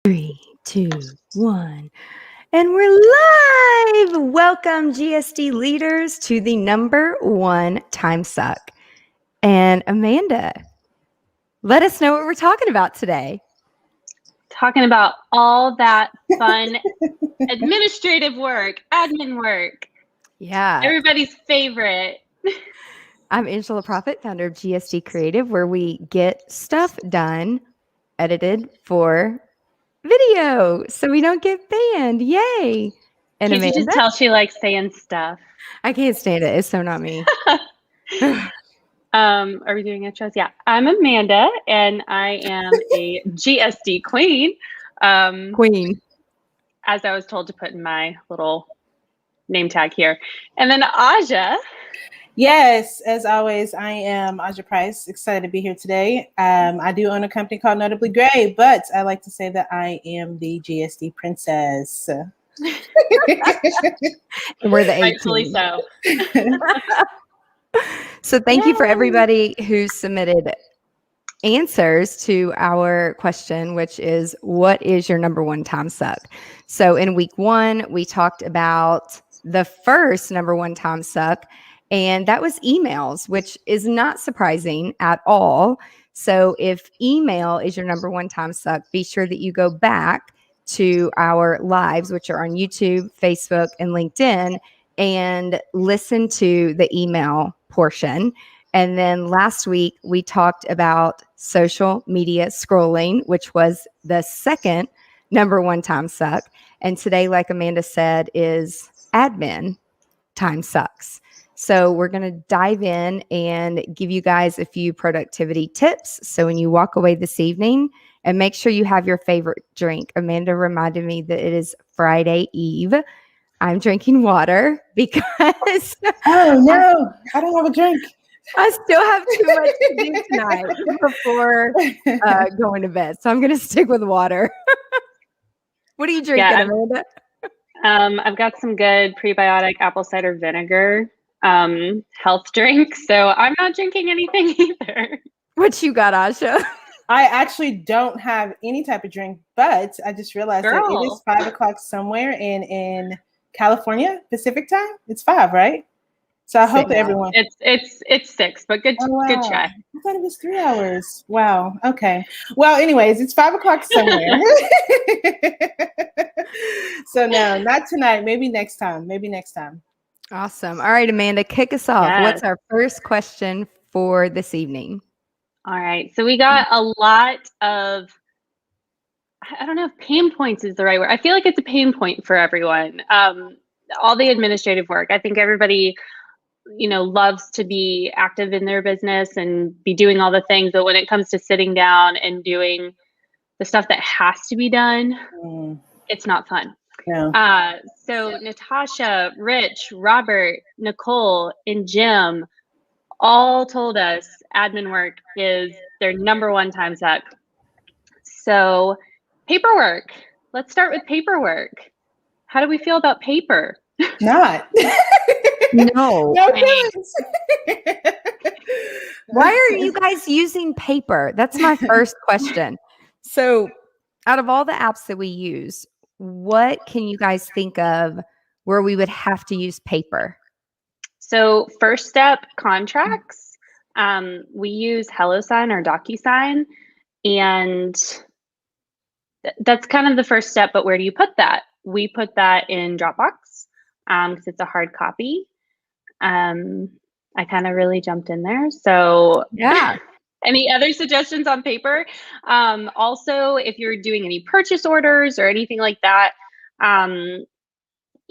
3, 2, 1. And we're live. Welcome, GSD leaders, to the number one time suck. And Amanda, let us know what we're talking about today. Talking about all that fun administrative work, admin work. Yeah. Everybody's favorite. I'm Angela Proffitt, founder of GSD Creative, where we get stuff done, edited for video, so we don't get banned. Yay. And Can't you Amanda? just tell she likes saying stuff? I can't stand it. It's so not me. Are we doing intros? Yeah. I'm Amanda, and I am a GSD queen. Queen. As I was told to put in my little name tag here. And then Aja. Yes, as always, I am Aja Price. Excited to be here today. I do own a company called Notably Gray, but I like to say that I am the GSD princess. And we're the 18. Rightfully so. So thank you for everybody who submitted answers to our question, which is, what is your number one time suck? So in week 1, we talked about the first number one time suck, and that was emails, which is not surprising at all. So if email is your number one time suck, be sure that you go back to our lives, which are on YouTube, Facebook, and LinkedIn, and listen to the email portion. And then last week, we talked about social media scrolling, which was the second number one time suck. And today, like Amanda said, is admin time sucks. So we're going to dive in and give you guys a few productivity tips. So when you walk away this evening, and make sure you have your favorite drink. Amanda reminded me that it is Friday Eve. I'm drinking water because Oh no, I don't have a drink. I still have too much to do tonight before going to bed. So I'm going to stick with water. What are you drinking, Amanda? I've got some good prebiotic apple cider vinegar health drink. So I'm not drinking anything either. What you got, Asha? I actually don't have any type of drink, but I just realized that it is 5 o'clock somewhere in California, Pacific time. It's 5, right? So I hope that everyone. It's 6, but good good try. I thought it was 3 hours. Wow. Okay. Well, anyways, it's 5 o'clock somewhere. So no, not tonight. Maybe next time. Awesome. All right, Amanda, kick us off. Yes. What's our first question for this evening? All right. So we got a lot of, I don't know if pain points is the right word. I feel like it's a pain point for everyone. All the administrative work. I think everybody, loves to be active in their business and be doing all the things. But when it comes to sitting down and doing the stuff that has to be done, it's not fun. No. So Natasha, Rich, Robert, Nicole, and Jim all told us admin work is their number one time suck. So paperwork. Let's start with paperwork. How do we feel about paper? Not. No. No. Why are you guys using paper? That's my first question. So out of all the apps that we use, what can you guys think of where we would have to use paper? So first step, contracts. We use HelloSign or DocuSign, and that's kind of the first step. But where do you put that? We put that in Dropbox because it's a hard copy. I kind of really jumped in there. So yeah. Any other suggestions on paper? Also, if you're doing any purchase orders or anything like that,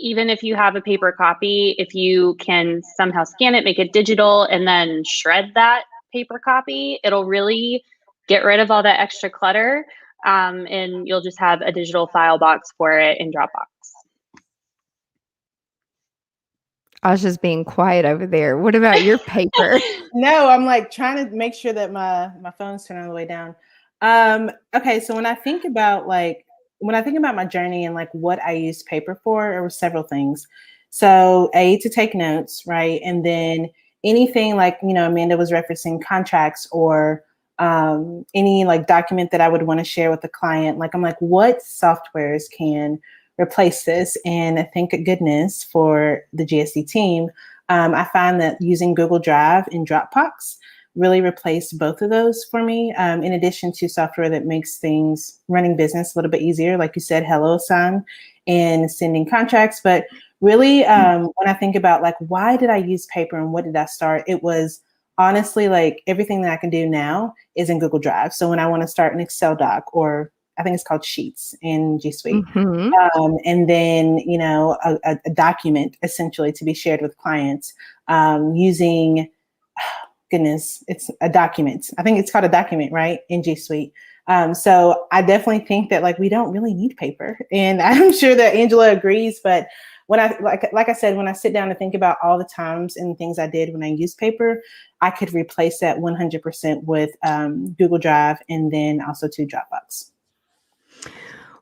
even if you have a paper copy, if you can somehow scan it, make it digital, and then shred that paper copy, it'll really get rid of all that extra clutter, and you'll just have a digital file box for it in Dropbox. I was just being quiet over there. What about your paper? No, I'm like trying to make sure that my phone's turned all the way down. Okay, so when I think about my journey and like what I used paper for, there were several things. So to take notes, right? And then anything like, Amanda was referencing contracts or any like document that I would want to share with the client. Like, I'm like, what softwares can replace this? And thank goodness for the GSD team. I find that using Google Drive and Dropbox really replaced both of those for me, in addition to software that makes things running business a little bit easier. Like you said, HelloSign and sending contracts. But really, when I think about like, why did I use paper and what did I start? It was honestly like everything that I can do now is in Google Drive. So when I want to start an Excel doc, or I think it's called Sheets in G Suite, and then, you know, a document essentially to be shared with clients, using, goodness, it's a document. I think it's called a document, right, in G Suite. So I definitely think that like we don't really need paper, and I'm sure that Angela agrees. But when I like I said, when I sit down to think about all the times and things I did when I used paper, I could replace that 100% with Google Drive, and then also to Dropbox.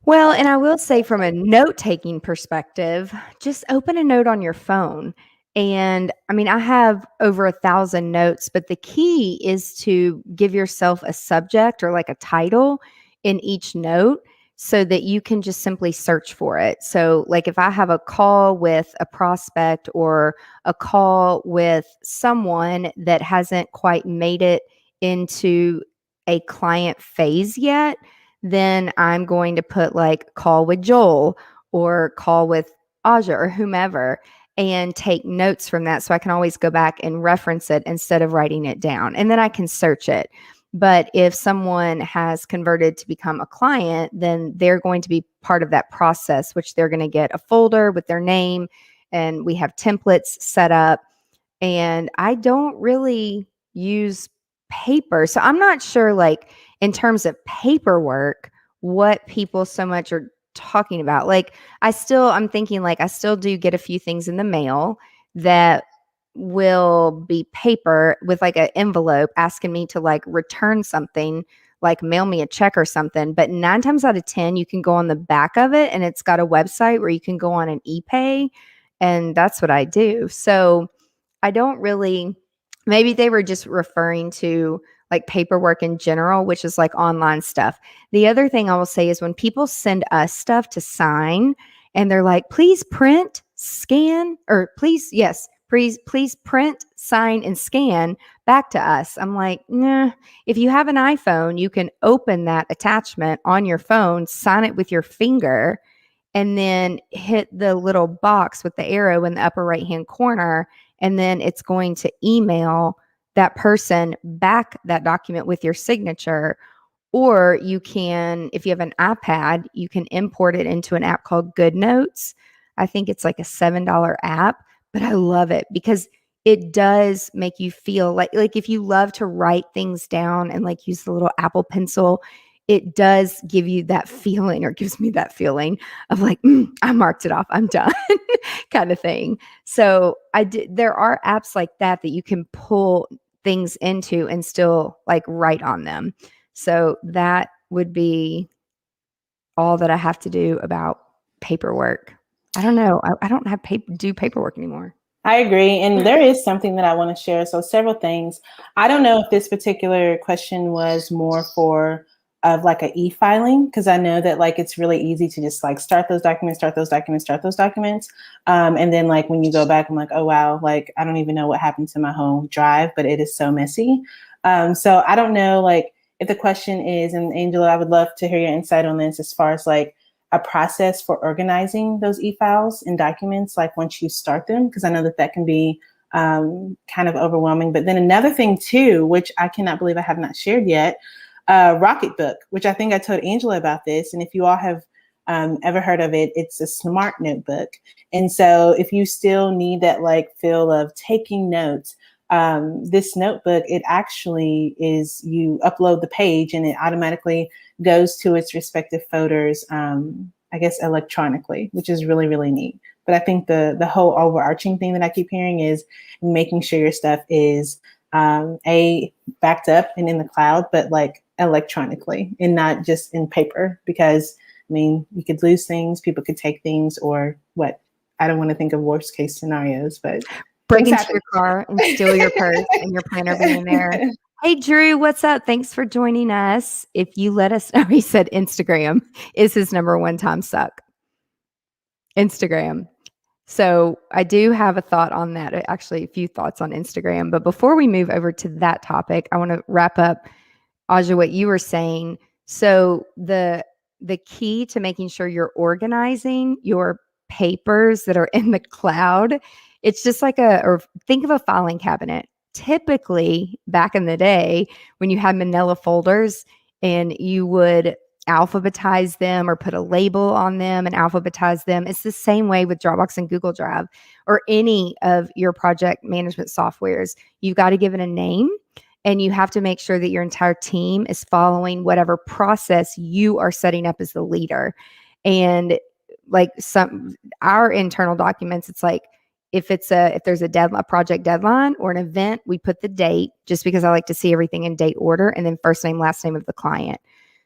Well, and I will say from a note-taking perspective, just open a note on your phone. And I mean, I have over 1,000 notes, but the key is to give yourself a subject or like a title in each note so that you can just simply search for it. So like if I have a call with a prospect or a call with someone that hasn't quite made it into a client phase yet, then I'm going to put like call with Joel or call with Aja or whomever and take notes from that so I can always go back and reference it instead of writing it down. And then I can search it. But if someone has converted to become a client, then they're going to be part of that process, which they're going to get a folder with their name, and we have templates set up. And I don't really use paper. So I'm not sure, like, in terms of paperwork, what people so much are talking about. Like, I'm thinking, like, I still do get a few things in the mail that will be paper with like an envelope asking me to like return something, like mail me a check or something. But 9 times out of 10, you can go on the back of it and it's got a website where you can go on an ePay. And that's what I do. So I don't really, maybe they were just referring to like paperwork in general, which is like online stuff. The other thing I will say is when people send us stuff to sign and they're like, please print, scan, or please print, sign, and scan back to us. I'm like, nah, if you have an iPhone, you can open that attachment on your phone, sign it with your finger, and then hit the little box with the arrow in the upper right-hand corner, and then it's going to email that person back that document with your signature. Or you can, if you have an iPad, you can import it into an app called Goodnotes. I think it's like a $7 app, but I love it because it does make you feel like if you love to write things down and like use the little Apple Pencil, it does give you that feeling, or gives me that feeling of like, I marked it off, I'm done kind of thing. So there are apps like that you can pull things into and still like write on them. So that would be all that I have to do about paperwork. I don't know. I don't have do paperwork anymore. I agree. And there is something that I want to share. So several things. I don't know if this particular question was more for of like a e-filing, because I know that like it's really easy to just like start those documents. And then like when you go back, I'm like, oh wow, like I don't even know what happened to my home drive, but it is so messy. So I don't know like if the question is, and Angela, I would love to hear your insight on this as far as like a process for organizing those e-files and documents, like once you start them, because I know that can be kind of overwhelming. But then another thing too, which I cannot believe I have not shared yet, Rocketbook, which I think I told Angela about this. And if you all have ever heard of it, it's a smart notebook. And so if you still need that like feel of taking notes, this notebook, it actually is, you upload the page and it automatically goes to its respective folders, I guess electronically, which is really, really neat. But I think the whole overarching thing that I keep hearing is making sure your stuff is backed up and in the cloud, but like electronically and not just in paper, because I mean, you could lose things, people could take things, or what? I don't want to think of worst case scenarios, but break into your car and steal your purse and your planner being there. Hey, Drew, what's up? Thanks for joining us. If you let us know, he said Instagram is his number one time suck. Instagram. So I do have a thought on that, actually, a few thoughts on Instagram. But before we move over to that topic, I want to wrap up, Aja, what you were saying. So the key to making sure you're organizing your papers that are in the cloud, it's just like or think of a filing cabinet. Typically, back in the day, when you had manila folders and you would alphabetize them or put a label on them and alphabetize them, it's the same way with Dropbox and Google Drive or any of your project management softwares. You've got to give it a name. And you have to make sure that your entire team is following whatever process you are setting up as the leader. And like our internal documents, it's like if there's a project deadline or an event, we put the date just because I like to see everything in date order, and then first name, last name of the client.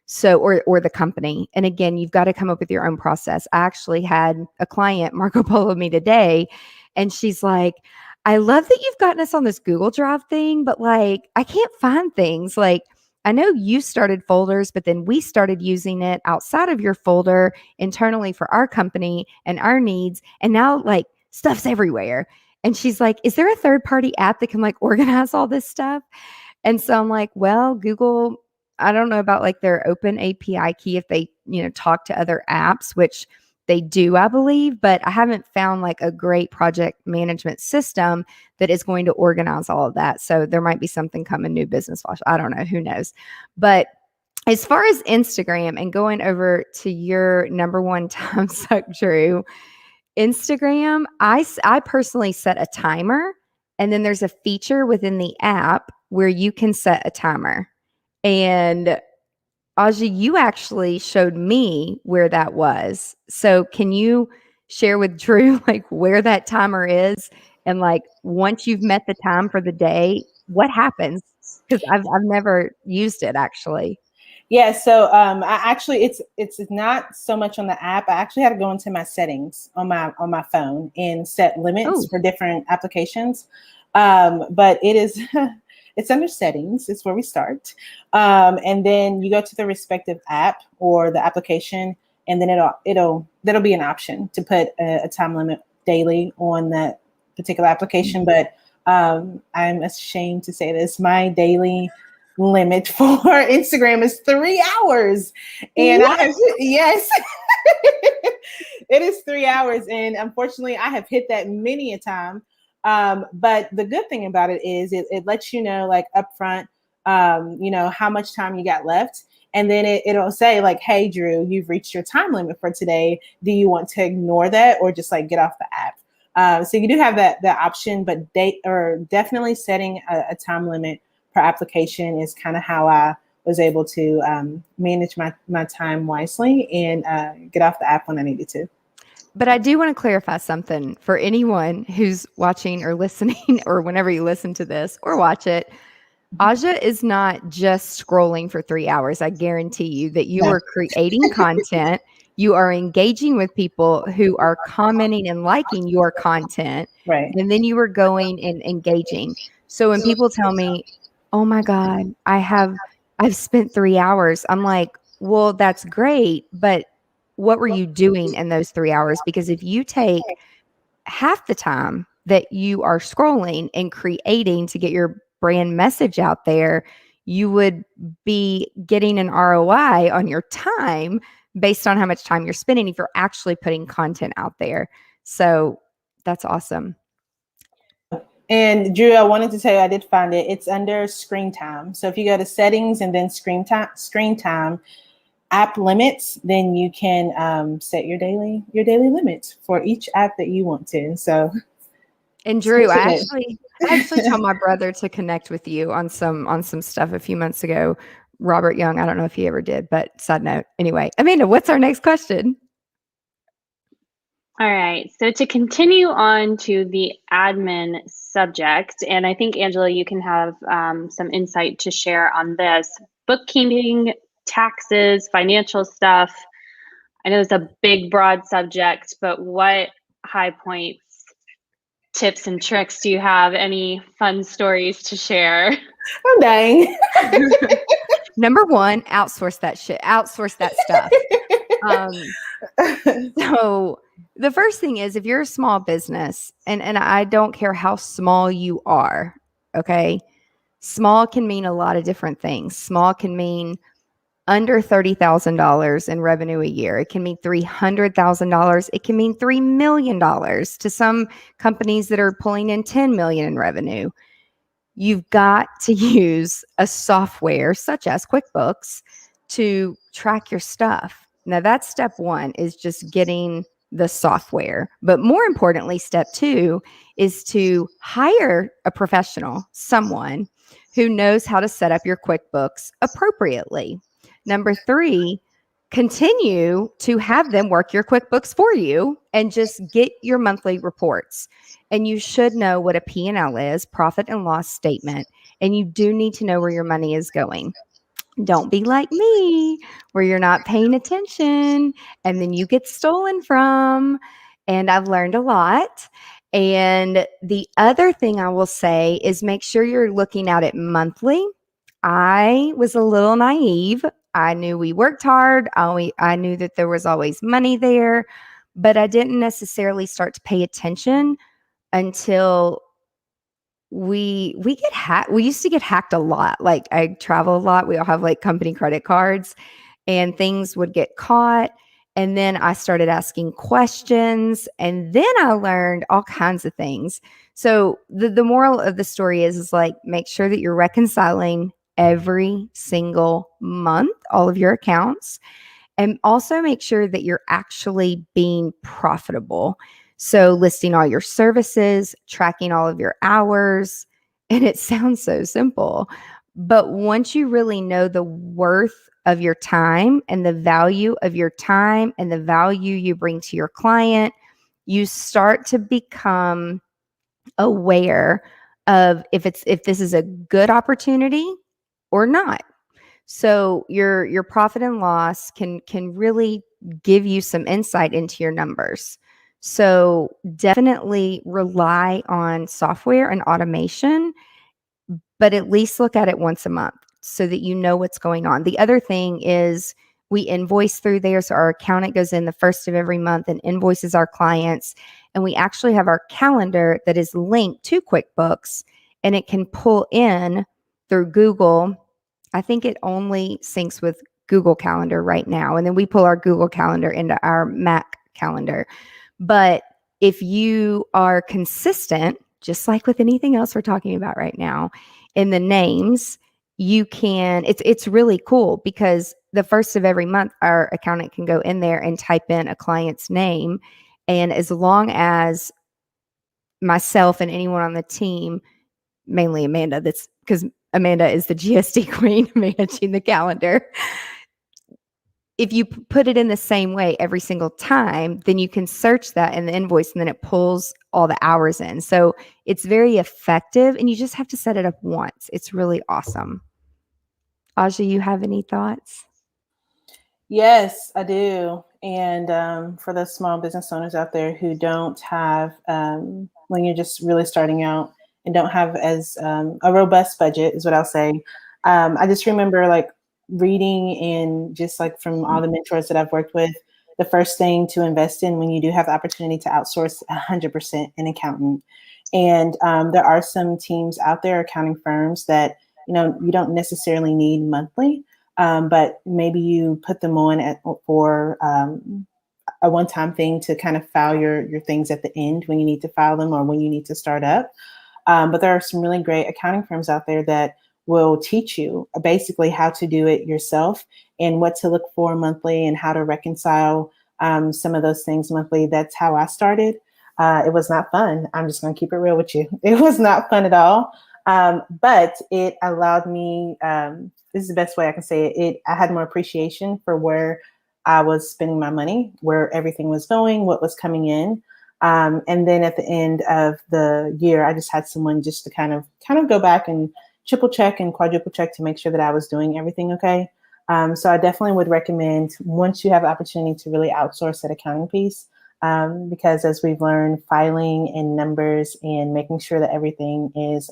So, or the company. And again, you've got to come up with your own process. I actually had a client, Marco Polo, me today, and she's like, I love that you've gotten us on this Google Drive thing, but like, I can't find things. Like, I know you started folders, but then we started using it outside of your folder internally for our company and our needs. And now, like, stuff's everywhere. And she's like, is there a third party app that can like organize all this stuff? And so I'm like, well, Google, I don't know about like their open API key if they, talk to other apps, which they do, I believe, but I haven't found like a great project management system that is going to organize all of that. So there might be something coming, new business flash. I don't know, who knows. But as far as Instagram and going over to your number one time suck, Drew, Instagram, I personally set a timer, and then there's a feature within the app where you can set a timer. And Aja, you actually showed me where that was. So can you share with Drew like where that timer is, and like once you've met the time for the day, what happens? Because I've never used it actually. Yeah, so I actually it's not so much on the app. I actually had to go into my settings on my phone and set limits Oh, for different applications. But it is it's under settings. It's where we start, and then you go to the respective app or the application, and then that'll be an option to put a time limit daily on that particular application. But I'm ashamed to say this: my daily limit for Instagram is 3 hours. And what? yes, it is 3 hours. And unfortunately, I have hit that many a time. But the good thing about it is it lets you know, like upfront, how much time you got left. And then it'll say like, hey, Drew, you've reached your time limit for today. Do you want to ignore that or just like get off the app? So you do have that option, but definitely setting a time limit per application is kind of how I was able to manage my time wisely and get off the app when I needed to. But I do want to clarify something for anyone who's watching or listening, or whenever you listen to this or watch it. Aja is not just scrolling for 3 hours. I guarantee you that you No. are creating content. You are engaging with people who are commenting and liking your content. Right. And then you are going and engaging. So when people tell me, oh my God, I've spent 3 hours, I'm like, well, that's great. But what were you doing in those 3 hours? Because if you take half the time that you are scrolling and creating to get your brand message out there, you would be getting an ROI on your time based on how much time you're spending if you're actually putting content out there. So that's awesome. And Drew, I wanted to tell you, I did find it. It's under screen time. So if you go to settings and then screen time, app limits, then you can set your daily limits for each app that you want to. So, and Drew, I actually told my brother to connect with you on some stuff a few months ago. Robert Young, I don't know if he ever did, but side note. Anyway, Amanda, what's our next question? All right, so to continue on to the admin subject, and I think, Angela, you can have some insight to share on this. Bookkeeping, taxes, financial stuff. I know it's a big, broad subject, but what high points tips and tricks do you have? Any fun stories to share? I'm dying. Number one, outsource that shit. Outsource that stuff. So the first thing is, if you're a small business, and I don't care how small you are, okay? Small can mean a lot of different things. Small can mean under $30,000 in revenue a year. It can mean $300,000. It can mean $3 million to some companies that are pulling in $10 million in revenue. You've got to use a software such as QuickBooks to track your stuff. Now, that's step one, is just getting the software. But more importantly, step two is to hire a professional, someone who knows how to set up your QuickBooks appropriately. Number three, continue to have them work your QuickBooks for you and just get your monthly reports. And you should know what a P&L is, profit and loss statement. And you do need to know where your money is going. Don't be like me, where you're not paying attention and then you get stolen from. And I've learned a lot. And the other thing I will say is make sure you're looking at it monthly. I was a little naive. I knew we worked hard. I knew that there was always money there, but I didn't necessarily start to pay attention until we get hacked. We used to get hacked a lot. Like, I travel a lot. We all have like company credit cards, and things would get caught. And then I started asking questions, and then I learned all kinds of things. So the moral of the story is like, make sure that you're reconciling every single month, all of your accounts, and also make sure that you're actually being profitable. So listing all your services, tracking all of your hours. And it sounds so simple, but once you really know the worth of your time and the value of your time and the value you bring to your client, you start to become aware of if this is a good opportunity or not. So your profit and loss can really give you some insight into your numbers. So definitely rely on software and automation, but at least look at it once a month so that you know what's going on. The other thing is we invoice through there. So our accountant goes in the first of every month and invoices our clients. And we actually have our calendar that is linked to QuickBooks, and it can pull in through Google. I think it only syncs with Google Calendar right now. And then we pull our Google Calendar into our Mac calendar. But if you are consistent, just like with anything else we're talking about right now, in the names, you can, it's really cool because the first of every month, our accountant can go in there and type in a client's name. And as long as myself and anyone on the team, mainly Amanda, that's because Amanda is the GSD queen managing the calendar. If you put it in the same way every single time, then you can search that in the invoice and then it pulls all the hours in. So it's very effective, and you just have to set it up once. It's really awesome. Aja, you have any thoughts? Yes, I do. And for the small business owners out there who don't have, when you're just really starting out and don't have as a robust budget, is what I'll say. I just remember like reading and just like from all the mentors that I've worked with, the first thing to invest in when you do have the opportunity to outsource 100% an accountant. And there are some teams out there, accounting firms, that you don't necessarily need monthly. But maybe you put them on for a one-time thing to kind of file your things at the end when you need to file them or when you need to start up. But there are some really great accounting firms out there that will teach you basically how to do it yourself and what to look for monthly and how to reconcile some of those things monthly. That's how I started. It was not fun. I'm just going to keep it real with you. It was not fun at all. But it allowed me, this is the best way I can say it. I had more appreciation for where I was spending my money, where everything was going, what was coming in. And then at the end of the year, I just had someone just to kind of go back and triple check and quadruple check to make sure that I was doing everything okay. So I definitely would recommend, once you have the opportunity to really outsource that accounting piece, because as we've learned, filing and numbers and making sure that everything is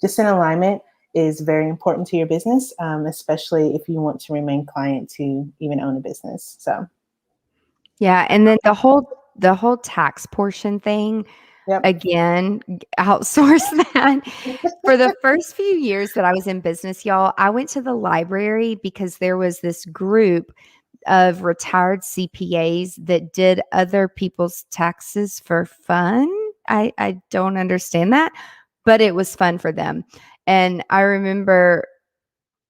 just in alignment is very important to your business, especially if you want to remain client to even own a business. So, yeah, and then the whole tax portion thing, yep. again, outsource that. For the first few years that I was in business, y'all, I went to the library because there was this group of retired CPAs that did other people's taxes for fun. I don't understand that, but it was fun for them. And I remember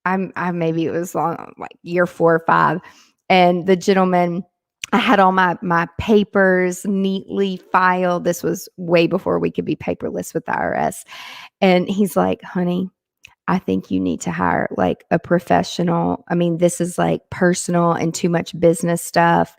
I maybe it was long, like year 4 or 5, and the gentleman, I had all my papers neatly filed. This was way before we could be paperless with the IRS. And he's like, honey, I think you need to hire like a professional. I mean, this is like personal and too much business stuff.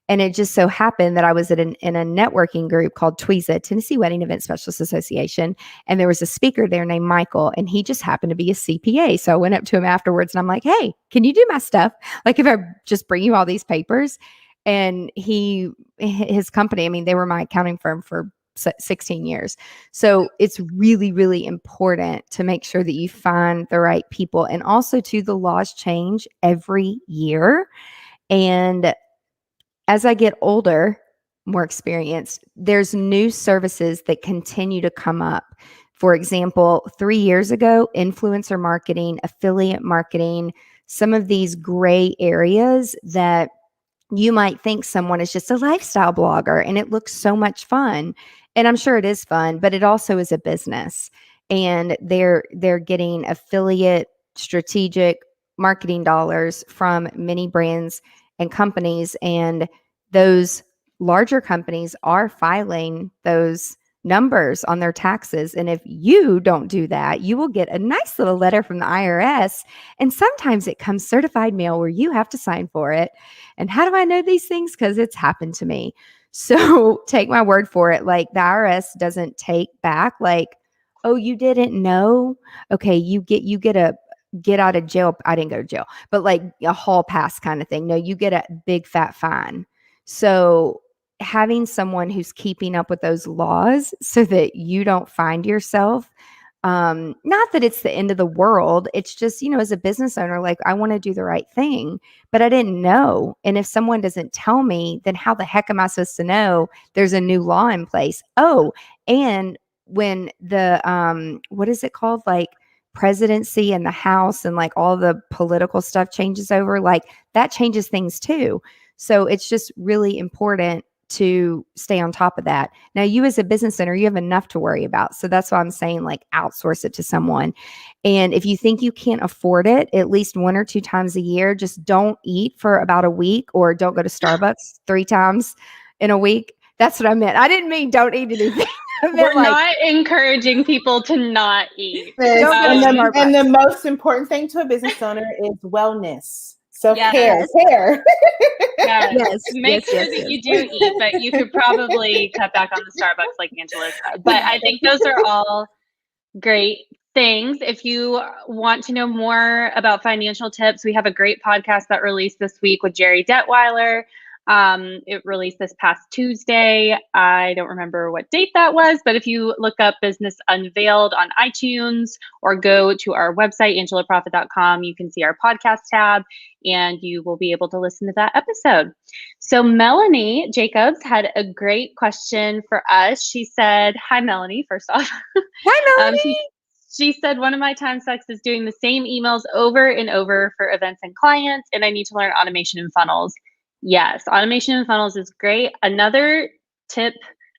And it just so happened that I was in a networking group called TWEZA, Tennessee Wedding Event Specialists Association. And there was a speaker there named Michael, and he just happened to be a CPA. So I went up to him afterwards and I'm like, hey, can you do my stuff? Like if I just bring you all these papers. And his company, I mean, they were my accounting firm for 16 years. So it's really, really important to make sure that you find the right people. And also, too, the laws change every year. And as I get older, more experienced, there's new services that continue to come up. For example, 3 years ago, influencer marketing, affiliate marketing, some of these gray areas that you might think someone is just a lifestyle blogger and it looks so much fun. And I'm sure it is fun, but it also is a business. And they're getting affiliate strategic marketing dollars from many brands and companies. And those larger companies are filing those numbers on their taxes. And if you don't do that, you will get a nice little letter from the IRS. And sometimes it comes certified mail where you have to sign for it. And how do I know these things? Because it's happened to me. So take my word for it. Like the IRS doesn't take back like, oh, you didn't know? Okay, you get a get out of jail. I didn't go to jail, but like a hall pass kind of thing. No, you get a big fat fine. So having someone who's keeping up with those laws so that you don't find yourself, not that it's the end of the world. It's just, as a business owner, like I want to do the right thing, but I didn't know. And if someone doesn't tell me, then how the heck am I supposed to know there's a new law in place? Oh, and when the, what is it called? Like presidency and the House and like all the political stuff changes over, like that changes things too. So it's just really important to stay on top of that. Now, you as a business owner, you have enough to worry about. So that's why I'm saying like outsource it to someone. And if you think you can't afford it, at least 1 or 2 times a year, just don't eat for about a week or don't go to Starbucks 3 times in a week. That's what I meant. I didn't mean don't eat anything. We're not encouraging people to not eat. And the most important thing to a business owner is wellness. Self-care. Yes. Make sure that you do eat, but you could probably cut back on the Starbucks like Angela said. But I think those are all great things. If you want to know more about financial tips, we have a great podcast that released this week with Jerry Detweiler. It released this past Tuesday. I don't remember what date that was, but if you look up Business Unveiled on iTunes or go to our website, angelaproffitt.com, you can see our podcast tab and you will be able to listen to that episode. So Melanie Jacobs had a great question for us. She said, hi, Melanie, first off. Hi, Melanie. She said, one of my time sucks is doing the same emails over and over for events and clients, and I need to learn automation and funnels. Yes, automation and funnels is great. Another tip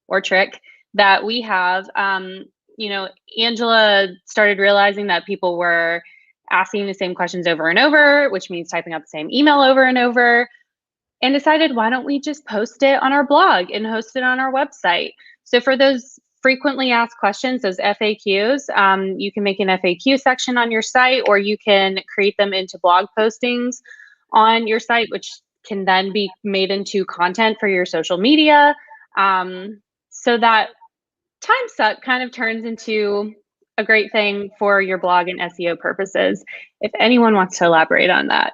or trick that we have, Angela started realizing that people were asking the same questions over and over, which means typing out the same email over and over, and decided, why don't we just post it on our blog and host it on our website? So for those frequently asked questions, those FAQs, you can make an FAQ section on your site, or you can create them into blog postings on your site, which can then be made into content for your social media. So that time suck kind of turns into a great thing for your blog and SEO purposes. If anyone wants to elaborate on that.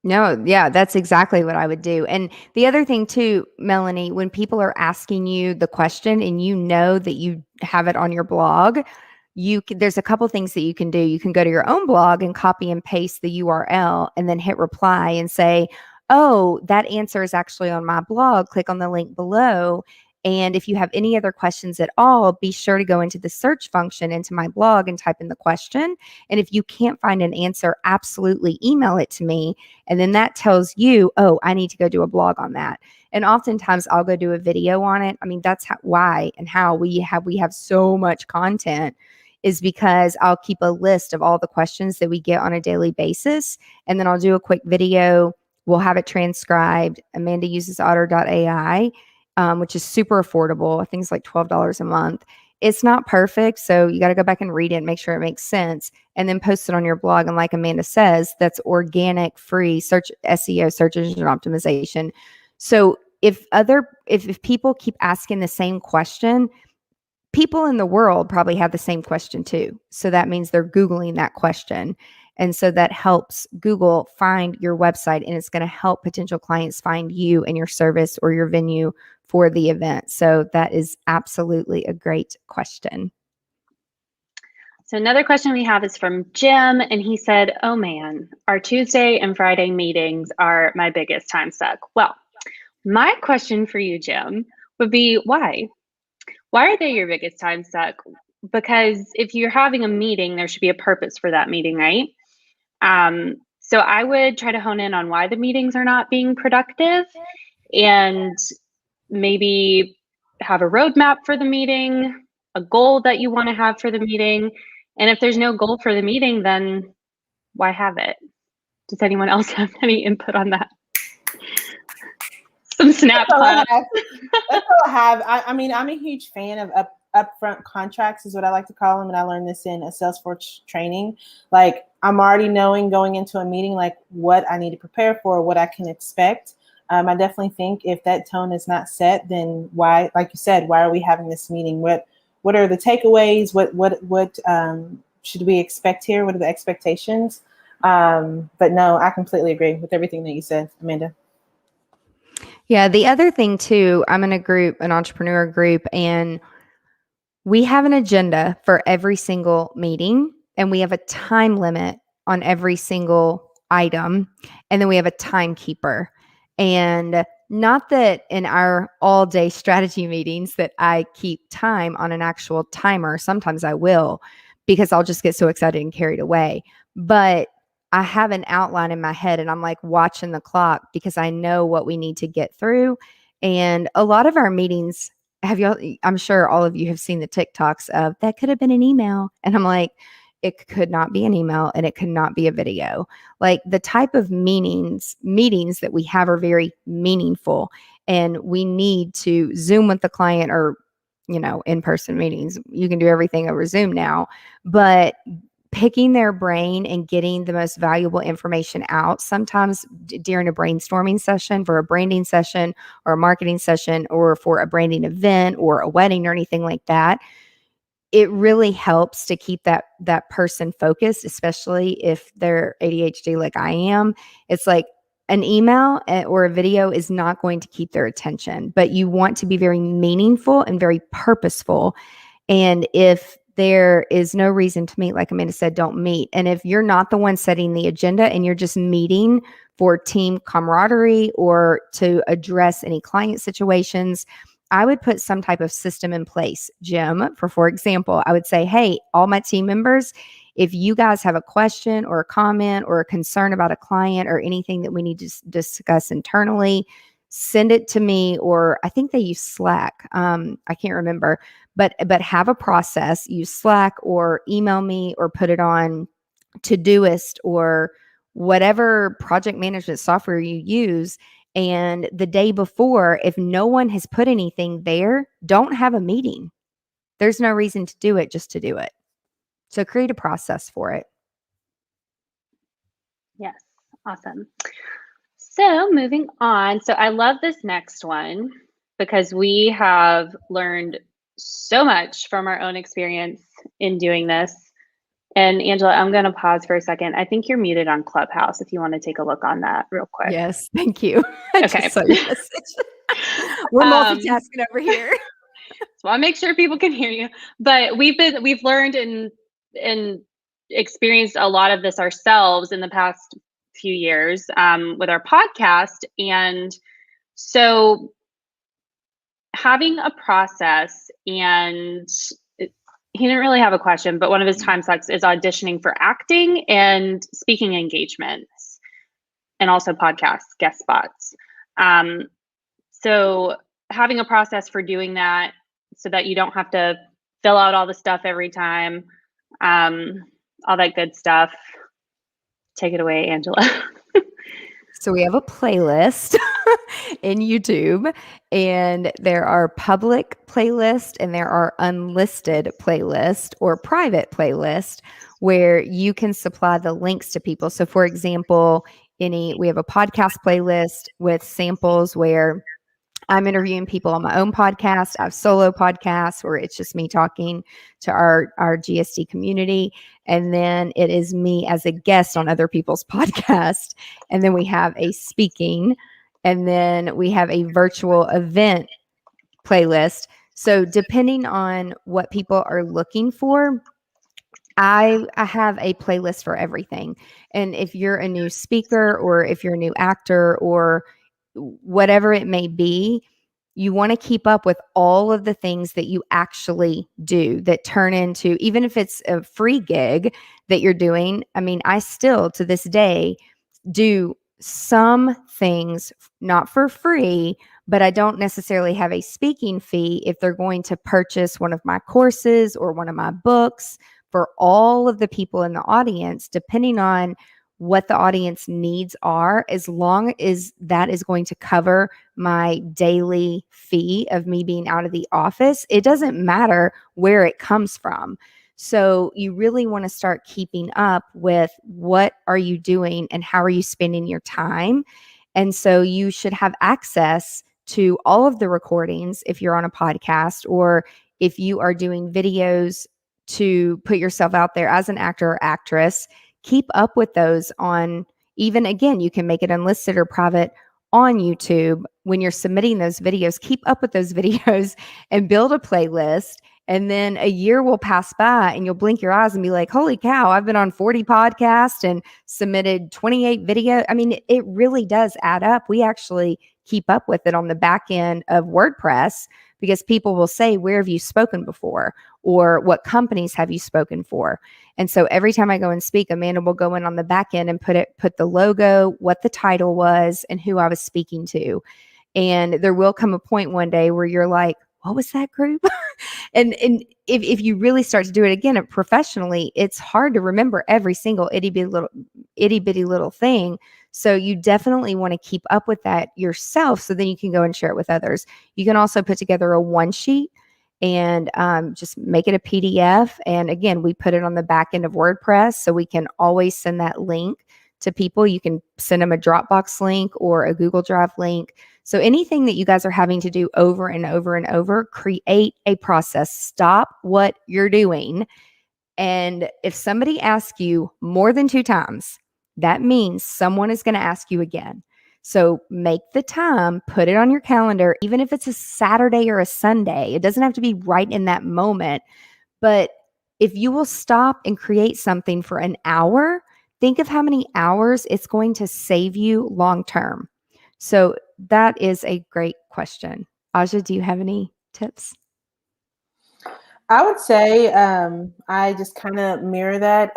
No, yeah, that's exactly what I would do. And the other thing too, Melanie, when people are asking you the question and you know that you have it on your blog, there's a couple things that you can do. You can go to your own blog and copy and paste the URL and then hit reply and say, "Oh, that answer is actually on my blog. Click on the link below." And if you have any other questions at all, be sure to go into the search function into my blog and type in the question. And if you can't find an answer, absolutely email it to me. And then that tells you, oh, I need to go do a blog on that. And oftentimes I'll go do a video on it. I mean, that's why and how we have so much content is because I'll keep a list of all the questions that we get on a daily basis. And then I'll do a quick video. We'll have it transcribed. Amanda uses otter.ai, which is super affordable. I think it's like $12 a month. It's not perfect. So you got to go back and read it and make sure it makes sense and then post it on your blog. And like Amanda says, that's organic, free search, SEO, search engine optimization. So if people keep asking the same question, people in the world probably have the same question too. So that means they're Googling that question. And so that helps Google find your website, and it's going to help potential clients find you and your service or your venue for the event. So that is absolutely a great question. So another question we have is from Jim, and he said, "Oh man, our Tuesday and Friday meetings are my biggest time suck." Well, my question for you, Jim, would be why? Why are they your biggest time suck? Because if you're having a meeting, there should be a purpose for that meeting, right? So I would try to hone in on why the meetings are not being productive and maybe have a roadmap for the meeting, a goal that you want to have for the meeting. And if there's no goal for the meeting, then why have it? Does anyone else have any input on that? Some snap claps. That's all I have. I mean, I'm a huge fan of upfront contracts is what I like to call them. And I learned this in a Salesforce training. Like I'm already knowing going into a meeting, like what I need to prepare for, what I can expect. I definitely think if that tone is not set, then why, like you said, why are we having this meeting? What are the takeaways? What should we expect here? What are the expectations? But no, I completely agree with everything that you said, Amanda. Yeah, the other thing too, I'm in an entrepreneur group, and we have an agenda for every single meeting, and we have a time limit on every single item, and then we have a timekeeper. And not that in our all-day strategy meetings that I keep time on an actual timer. Sometimes I will, because I'll just get so excited and carried away. But I have an outline in my head, and I'm like watching the clock because I know what we need to get through. And a lot of our meetings, I'm sure all of you have seen the TikToks of that could have been an email. And I'm like, it could not be an email and it could not be a video. Like the type of meetings that we have are very meaningful, and we need to Zoom with the client or, in-person meetings. You can do everything over Zoom now, but picking their brain and getting the most valuable information out sometimes during a brainstorming session for a branding session or a marketing session or for a branding event or a wedding or anything like that, it really helps to keep that person focused, especially if they're ADHD like I am. It's like an email or a video is not going to keep their attention, but you want to be very meaningful and very purposeful. And if there is no reason to meet, like Amanda said, don't meet. And if you're not the one setting the agenda and you're just meeting for team camaraderie or to address any client situations, I would put some type of system in place, Jim. For example, I would say, hey, all my team members, if you guys have a question or a comment or a concern about a client or anything that we need to discuss internally, send it to me. Or I think they use Slack. I can't remember, but have a process. Use Slack or email me or put it on Todoist or whatever project management software you use. And the day before, if no one has put anything there, don't have a meeting. There's no reason to do it just to do it. So create a process for it. Yes, awesome. So moving on. So I love this next one because we have learned so much from our own experience in doing this. And Angela, I'm going to pause for a second. I think you're muted on Clubhouse if you want to take a look on that real quick. Yes, thank you. I Okay. just saw your message. We're multitasking over here. So I'll make sure people can hear you. But we've learned and experienced a lot of this ourselves in the past few years with our podcast. And so having a process, and he didn't really have a question, but one of his time sucks is auditioning for acting and speaking engagements and also podcast guest spots. So having a process for doing that so that you don't have to fill out all the stuff every time, all that good stuff. Take it away, Angela. So we have a playlist in YouTube, and there are public playlists and there are unlisted playlists or private playlists where you can supply the links to people. So for example, we have a podcast playlist with samples where I'm interviewing people on my own podcast. I have solo podcasts where it's just me talking to our GSD community. And then it is me as a guest on other people's podcasts. And then we have a speaking, and then we have a virtual event playlist. So depending on what people are looking for, I have a playlist for everything. And if you're a new speaker or if you're a new actor or whatever it may be, you want to keep up with all of the things that you actually do that turn into, even if it's a free gig that you're doing. I mean, I still to this day do some things not for free, but I don't necessarily have a speaking fee if they're going to purchase one of my courses or one of my books. For all of the people in the audience, depending on what the audience needs are, as long as that is going to cover my daily fee of me being out of the office, it doesn't matter where it comes from. So you really want to start keeping up with what are you doing and how are you spending your time. And so you should have access to all of the recordings if you're on a podcast, or if you are doing videos to put yourself out there as an actor or actress. Keep up with those on, even again, you can make it unlisted or private on YouTube. When you're submitting those videos, keep up with those videos and build a playlist. And then a year will pass by and you'll blink your eyes and be like, holy cow, I've been on 40 podcasts and submitted 28 videos. I mean, it really does add up. We actually keep up with it on the back end of WordPress because people will say, where have you spoken before? Or what companies have you spoken for? And so every time I go and speak, Amanda will go in on the back end and put the logo, what the title was, and who I was speaking to. And there will come a point one day where you're like, what was that group? and if you really start to do it again professionally, it's hard to remember every single itty bitty little thing. So you definitely want to keep up with that yourself so then you can go and share it with others. You can also put together a one sheet and just make it a PDF. And again, we put it on the back end of WordPress, so we can always send that link to people. You can send them a Dropbox link or a Google Drive link. So anything that you guys are having to do over and over and over, create a process. Stop what you're doing. And if somebody asks you more than 2 times, that means someone is going to ask you again. So make the time, put it on your calendar, even if it's a Saturday or a Sunday. It doesn't have to be right in that moment. But if you will stop and create something for an hour, think of how many hours it's going to save you long term. So that is a great question. Aja, do you have any tips? I would say I just kind of mirror that.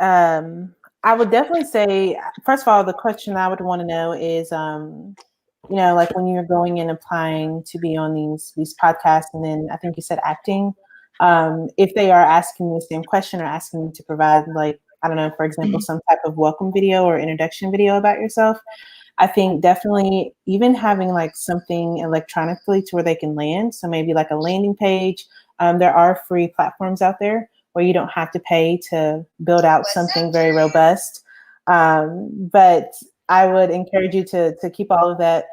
I would definitely say, first of all, the question I would want to know is, like when you're going and applying to be on these podcasts, and then I think you said acting, if they are asking the same question or asking you to provide, like, I don't know, for example, some type of welcome video or introduction video about yourself, I think definitely even having like something electronically to where they can land. So maybe like a landing page. There are free platforms out there where you don't have to pay to build out something very robust. But I would encourage you to keep all of that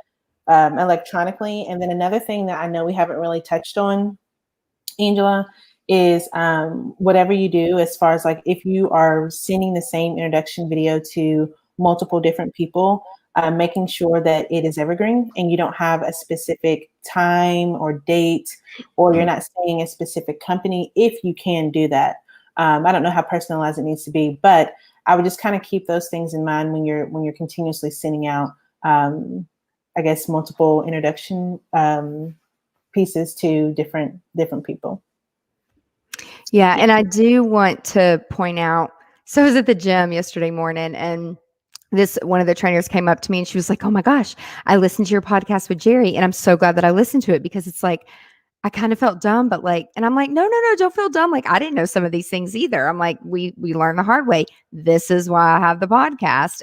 electronically. And then another thing that I know we haven't really touched on, Angela, is whatever you do, as far as like if you are sending the same introduction video to multiple different people, making sure that it is evergreen and you don't have a specific time or date, or you're not saying a specific company, if you can do that. I don't know how personalized it needs to be, but I would just kind of keep those things in mind when you're continuously sending out, I guess, multiple introduction pieces to different people. Yeah. And I do want to point out, so I was at the gym yesterday morning, and one of the trainers came up to me and she was like, "Oh my gosh, I listened to your podcast with Jerry, and I'm so glad that I listened to it, because it's like, I kind of felt dumb, but like," and I'm like, no, don't feel dumb. Like, I didn't know some of these things either. I'm like, we learn the hard way. This is why I have the podcast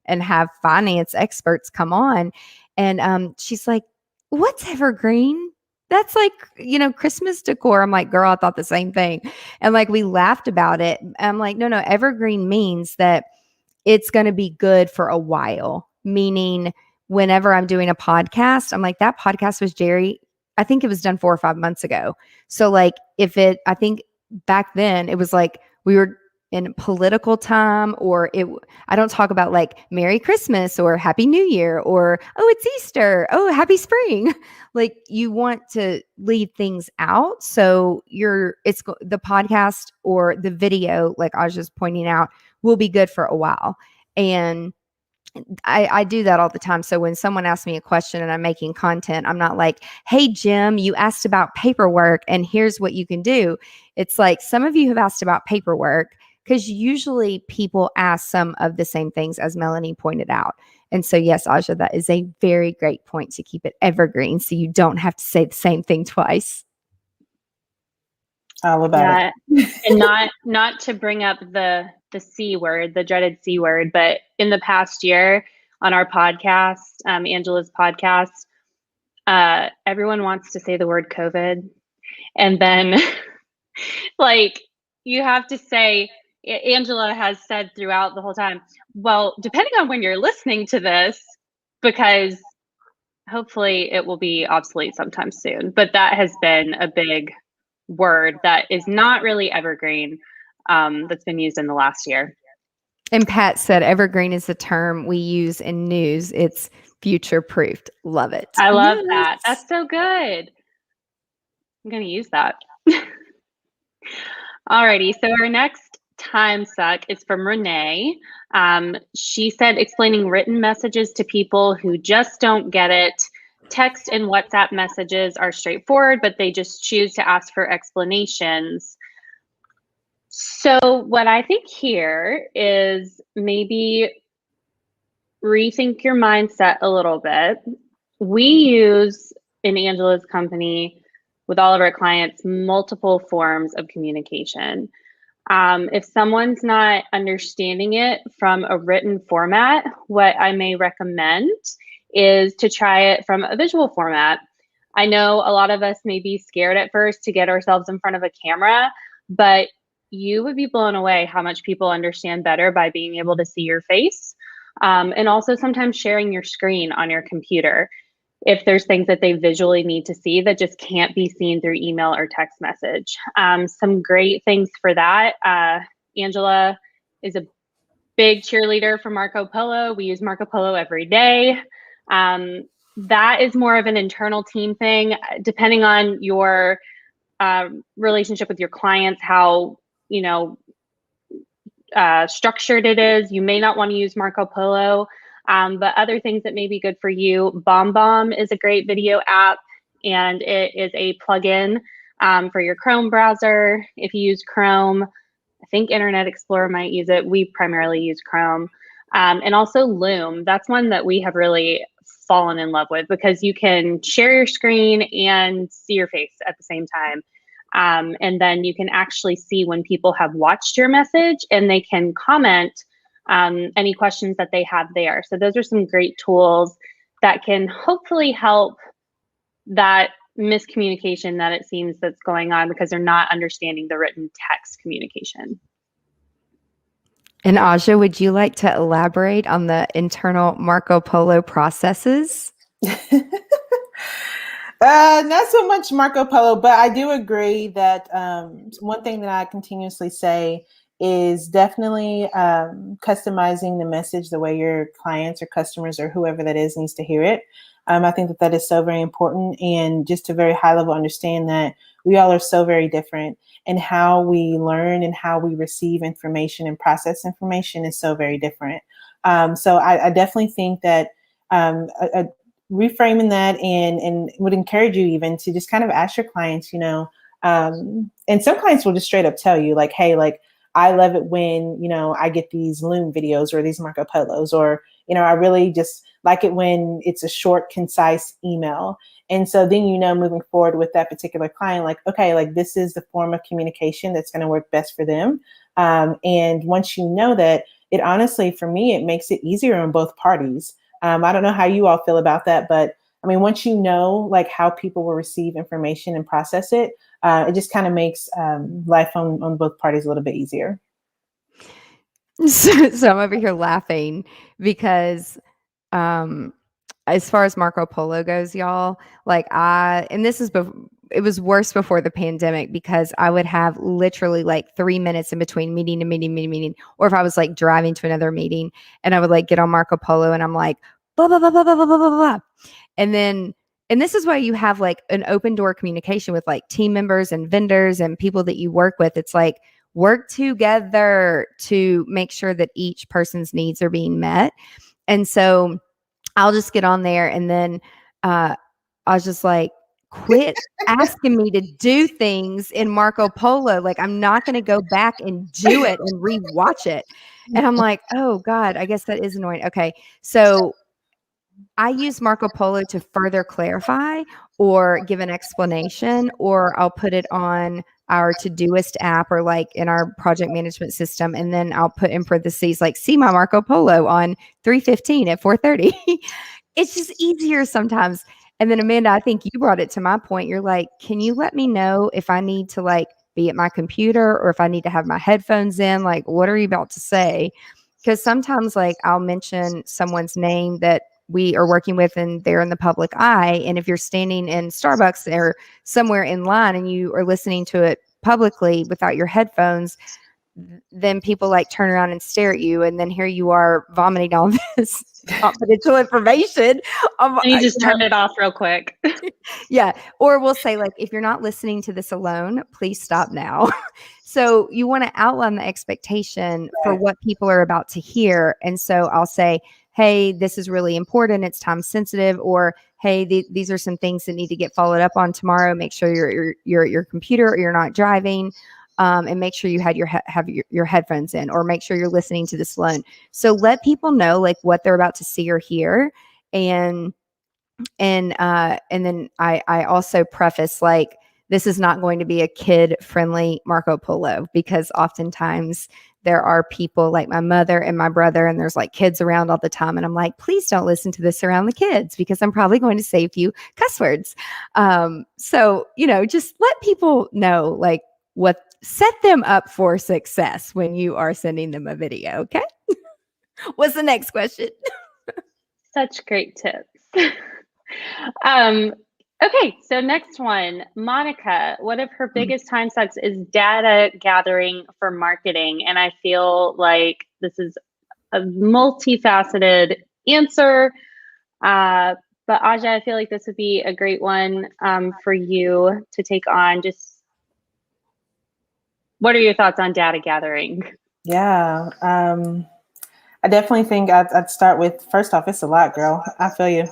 and have finance experts come on. And she's like, "What's evergreen?" That's like, Christmas decor. I'm like, "Girl, I thought the same thing." And like, we laughed about it. I'm like, no, evergreen means that it's going to be good for a while. Meaning, whenever I'm doing a podcast, I'm like, that podcast was Jerry. I think it was done 4 or 5 months ago. So like, I think back then it was like we were in political time, or I don't talk about like Merry Christmas or Happy New Year or, oh, it's Easter, oh, Happy Spring. Like, you want to leave things out. So the podcast or the video, like I was just pointing out, will be good for a while. And I do that all the time. So when someone asks me a question and I'm making content, I'm not like, "Hey, Jim, you asked about paperwork and here's what you can do." It's like, some of you have asked about paperwork because usually people ask some of the same things, as Melanie pointed out. And so, yes, Aja, that is a very great point, to keep it evergreen so you don't have to say the same thing twice. All about it. And not to bring up the C word, the dreaded C word, but in the past year on our podcast, Angela's podcast, everyone wants to say the word COVID. And then like, you have to say, Angela has said throughout the whole time, well, depending on when you're listening to this, because hopefully it will be obsolete sometime soon. But that has been a big word that is not really evergreen, that's been used in the last year. And Pat said evergreen is the term we use in news. It's future proofed. Love it. I love that. That's so good. I'm going to use that. Alrighty. So our next time suck is from Renee. She said, explaining written messages to people who just don't get it. Text and WhatsApp messages are straightforward, but they just choose to ask for explanations. So what I think here is maybe rethink your mindset a little bit. We use, in Angela's company, with all of our clients, multiple forms of communication. If someone's not understanding it from a written format, what I may recommend is to try it from a visual format. I know a lot of us may be scared at first to get ourselves in front of a camera, but you would be blown away how much people understand better by being able to see your face. And also sometimes sharing your screen on your computer if there's things that they visually need to see that just can't be seen through email or text message. Some great things for that. Angela is a big cheerleader for Marco Polo. We use Marco Polo every day. That is more of an internal team thing, depending on your relationship with your clients, how structured it is. You may not want to use Marco Polo, but other things that may be good for you. BombBomb is a great video app, and it is a plugin for your Chrome browser. If you use Chrome, I think Internet Explorer might use it. We primarily use Chrome. And also Loom. That's one that we have really fallen in love with, because you can share your screen and see your face at the same time. And then you can actually see when people have watched your message, and they can comment any questions that they have there. So those are some great tools that can hopefully help that miscommunication that it seems that's going on, because they're not understanding the written text communication. And Aja, would you like to elaborate on the internal Marco Polo processes? Not so much Marco Polo, but I do agree that one thing that I continuously say is definitely customizing the message the way your clients or customers or whoever that is needs to hear it. I think that that is so very important, and just to very high level understand that we all are so very different, and how we learn and how we receive information and process information is so very different. So I definitely think that reframing that and would encourage you even to just kind of ask your clients, and some clients will just straight up tell you like, hey, like, I love it when, I get these Loom videos or these Marco Polos, or, I really just like it when it's a short, concise email. And so then, moving forward with that particular client, like, okay, like this is the form of communication that's going to work best for them. And once you know that, it honestly, for me, it makes it easier on both parties. I don't know how you all feel about that, but I mean, once you know like how people will receive information and process it, it just kind of makes life on both parties a little bit easier. So I'm over here laughing because as far as Marco Polo goes, y'all, like and this is it was worse before the pandemic because I would have literally like 3 minutes in between meeting to meeting, or if I was like driving to another meeting and I would like get on Marco Polo and I'm like, blah, blah, blah, blah, blah, blah, blah, blah, blah. And this is why you have like an open door communication with like team members and vendors and people that you work with. It's like work together to make sure that each person's needs are being met. And so I'll just get on there and then I was just like, quit asking me to do things in Marco Polo. Like, I'm not going to go back and do it and rewatch it. And I'm like, oh God, I guess that is annoying. Okay. So I use Marco Polo to further clarify or give an explanation, or I'll put it on our Todoist app or like in our project management system. And then I'll put in parentheses, like, see my Marco Polo on 3:15 at 4:30. It's just easier sometimes. And then Amanda, I think you brought it to my point. You're like, can you let me know if I need to like be at my computer or if I need to have my headphones in? Like, what are you about to say? Because sometimes like I'll mention someone's name that we are working with and they're in the public eye. And if you're standing in Starbucks or somewhere in line and you are listening to it publicly without your headphones, then people like turn around and stare at you. And then here you are vomiting all this confidential information. And you just turn it off real quick. Yeah. Or we'll say like, if you're not listening to this alone, please stop now. So you want to outline the expectation for what people are about to hear. And so I'll say, hey, this is really important. It's time sensitive. Or, hey, these are some things that need to get followed up on tomorrow. Make sure you're at your computer or you're not driving. And make sure you had have your headphones in, or make sure you're listening to this alone. So let people know like what they're about to see or hear. And then I also preface like, this is not going to be a kid friendly Marco Polo, because oftentimes there are people like my mother and my brother, and there's like kids around all the time. And I'm like, please don't listen to this around the kids because I'm probably going to say a few cuss words. So, just let people know like set them up for success when you are sending them a video. Okay. What's the next question? Such great tips. Okay, so next one, Monica, one of her biggest time sucks is data gathering for marketing. And I feel like this is a multifaceted answer. But Aja, I feel like this would be a great one for you to take on. Just what are your thoughts on data gathering? Yeah. I definitely think I'd start with, first off, it's a lot, girl. I feel you.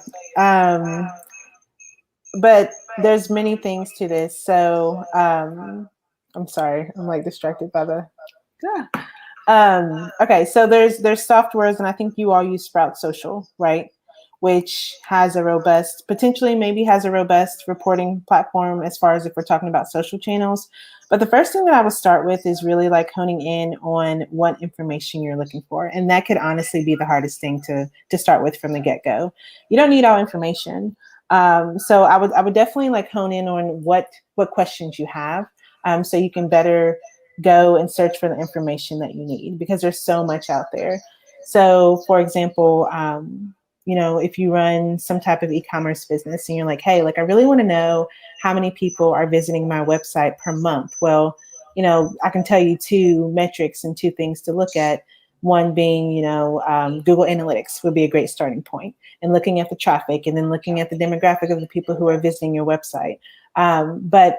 But there's many things to this. So I'm sorry, I'm like distracted by the. Okay, so there's softwares, and I think you all use Sprout Social, right? Which has a robust, potentially maybe has a robust reporting platform as far as if we're talking about social channels. But the first thing that I would start with is really like honing in on what information you're looking for. And that could honestly be the hardest thing to start with from the get-go. You don't need all information. So I would definitely like hone in on what questions you have, so you can better go and search for the information that you need, because there's so much out there. So for example, if you run some type of e-commerce business and you're like, hey, like I really want to know how many people are visiting my website per month. Well, I can tell you two metrics and two things to look at. One being, Google Analytics would be a great starting point, and looking at the traffic, and then looking at the demographic of the people who are visiting your website. But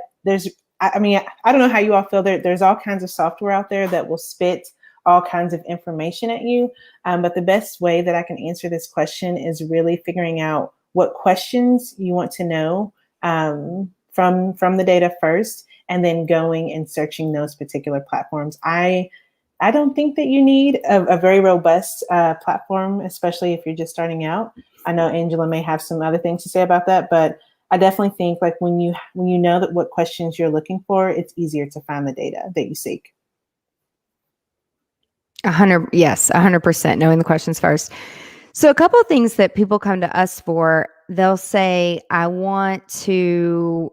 I don't know how you all feel. There's all kinds of software out there that will spit all kinds of information at you. But the best way that I can answer this question is really figuring out what questions you want to know from the data first, and then going and searching those particular platforms. I don't think that you need a very robust platform, especially if you're just starting out. I know Angela may have some other things to say about that, but I definitely think like when you know that what questions you're looking for, it's easier to find the data that you seek. 100%. Knowing the questions first. So a couple of things that people come to us for, they'll say, I want to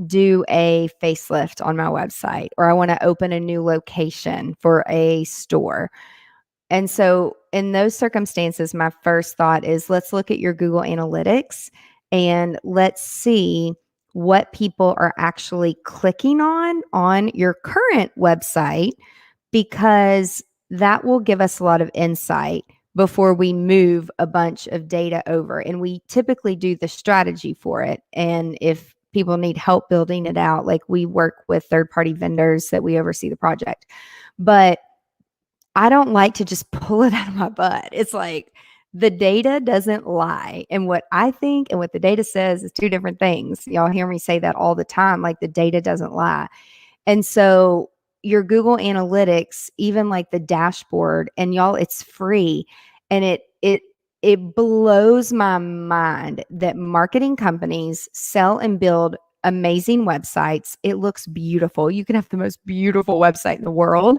do a facelift on my website, or I want to open a new location for a store. And so in those circumstances, my first thought is, let's look at your Google Analytics and let's see what people are actually clicking on your current website, because that will give us a lot of insight before we move a bunch of data over. And we typically do the strategy for it. And if people need help building it out, like we work with third-party vendors that we oversee the project. But I don't like to just pull it out of my butt. It's like the data doesn't lie. And what I think and what the data says is two different things. Y'all hear me say that all the time, like the data doesn't lie. And so your Google Analytics, even like the dashboard, and y'all, it's free. And it blows my mind that marketing companies sell and build amazing websites. It looks beautiful. You can have the most beautiful website in the world,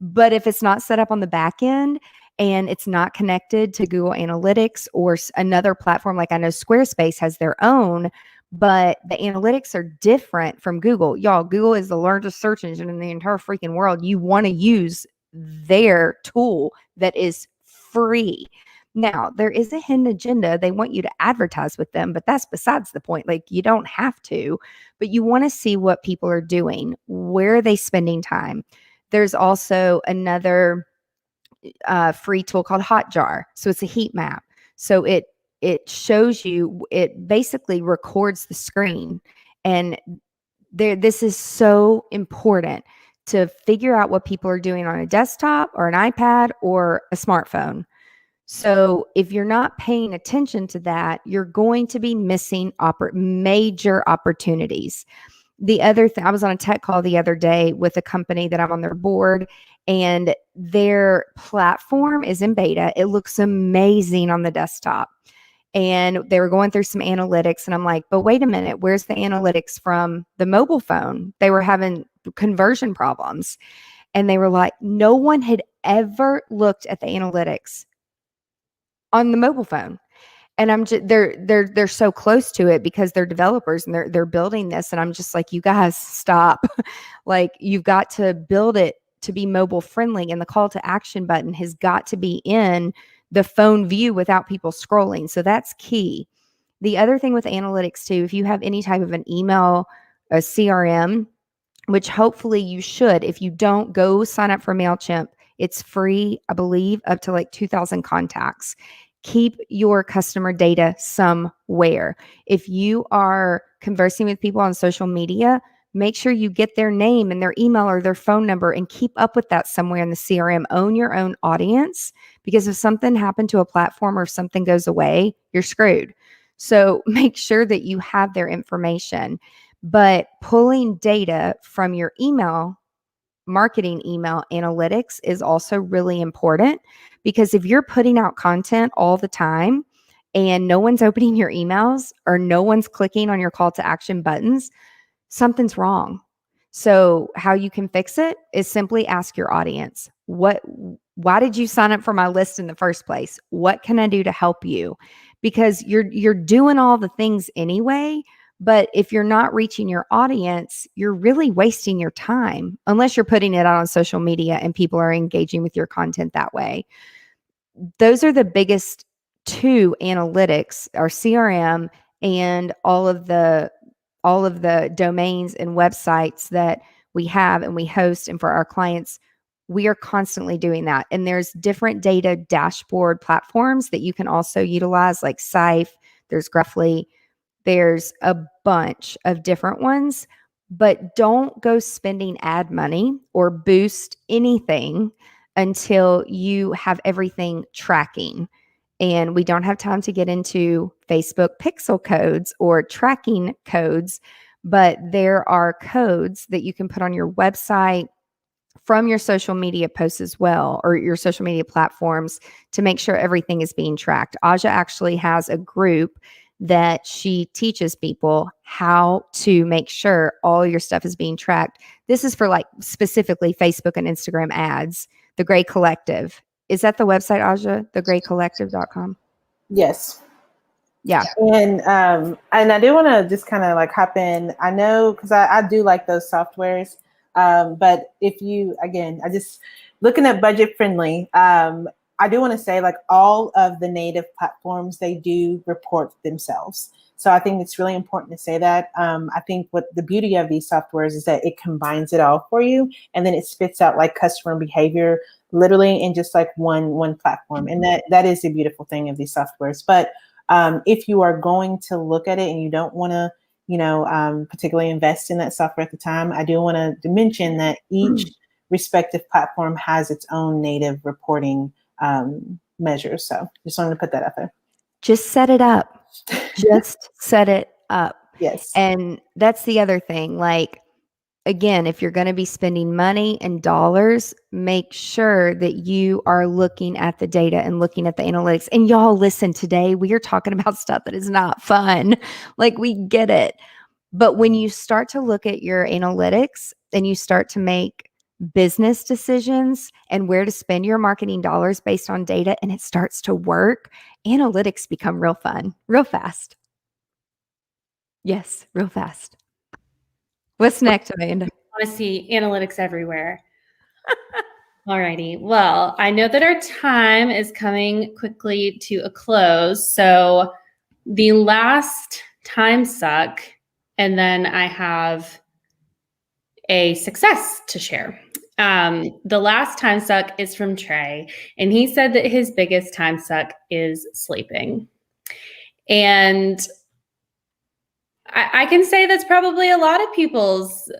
but if it's not set up on the back end and it's not connected to Google Analytics or another platform, like I know Squarespace has their own, but the analytics are different from Google. Y'all, Google is the largest search engine in the entire freaking world. You want to use their tool that is free. Now, there is a hidden agenda. They want you to advertise with them, but that's besides the point. Like, you don't have to, but you want to see what people are doing. Where are they spending time? There's also another free tool called Hotjar. So it's a heat map. So it shows you, it basically records the screen. And this is so important to figure out what people are doing on a desktop or an iPad or a smartphone. So if you're not paying attention to that, you're going to be missing major opportunities. The other thing, I was on a tech call the other day with a company that I'm on their board, and their platform is in beta. It looks amazing on the desktop. And they were going through some analytics, and I'm like, but wait a minute, where's the analytics from the mobile phone? They were having conversion problems. And they were like, no one had ever looked at the analytics on the mobile phone. And I'm just, they're so close to it because they're developers and they're building this. And I'm just like, you guys stop. Like, you've got to build it to be mobile friendly, and the call to action button has got to be in the phone view without people scrolling. So that's key. The other thing with analytics too, if you have any type of an email, a CRM, which hopefully you should, if you don't, go sign up for MailChimp. It's free, I believe, up to like 2,000 contacts. Keep your customer data somewhere. If you are conversing with people on social media, make sure you get their name and their email or their phone number and keep up with that somewhere in the CRM. Own your own audience, because if something happened to a platform or if something goes away, you're screwed. So make sure that you have their information. But pulling data from your marketing email analytics is also really important, because if you're putting out content all the time and no one's opening your emails or no one's clicking on your call to action buttons, something's wrong. So how you can fix it is simply ask your audience, why did you sign up for my list in the first place? What can I do to help you? Because you're doing all the things anyway. But if you're not reaching your audience, you're really wasting your time, unless you're putting it out on social media and people are engaging with your content that way. Those are the biggest to analytics, our CRM, and all of the domains and websites that we have and we host, and for our clients, we are constantly doing that. And there's different data dashboard platforms that you can also utilize, like Sife, there's Gruffly, there's a bunch of different ones. But don't go spending ad money or boost anything until you have everything tracking. And we don't have time to get into Facebook pixel codes or tracking codes, but there are codes that you can put on your website, from your social media posts as well, or your social media platforms, to make sure everything is being tracked. Aja actually has a group that she teaches people how to make sure all your stuff is being tracked. This is for like specifically Facebook and Instagram ads. The Gray Collective. Is that the website, Aja? thegraycollective.com? Yes. Yeah. And I do want to just kind of like hop in. I know, because I do like those softwares. But if you, again, I just looking at budget friendly, I do want to say, like, all of the native platforms, they do report themselves. So I think it's really important to say that. I think what the beauty of these softwares is that it combines it all for you, and then it spits out like customer behavior literally in just like one platform. And that is the beautiful thing of these softwares. But if you are going to look at it and you don't want to, particularly invest in that software at the time, I do want to mention that each respective platform has its own native reporting measures. So just wanted to put that out there. Just set it up. Just set it up. Yes. And that's the other thing. Like, again, if you're going to be spending money and dollars, make sure that you are looking at the data and looking at the analytics. And y'all, listen, today we are talking about stuff that is not fun. Like, we get it. But when you start to look at your analytics and you start to make business decisions and where to spend your marketing dollars based on data, and it starts to work, analytics become real fun, real fast. Yes, real fast. What's next, Amanda? I want to see analytics everywhere. Alrighty. Well, I know that our time is coming quickly to a close. So the last time suck, and then I have a success to share. The last time suck is from Trey, and he said that his biggest time suck is sleeping. And I can say that's probably a lot of people's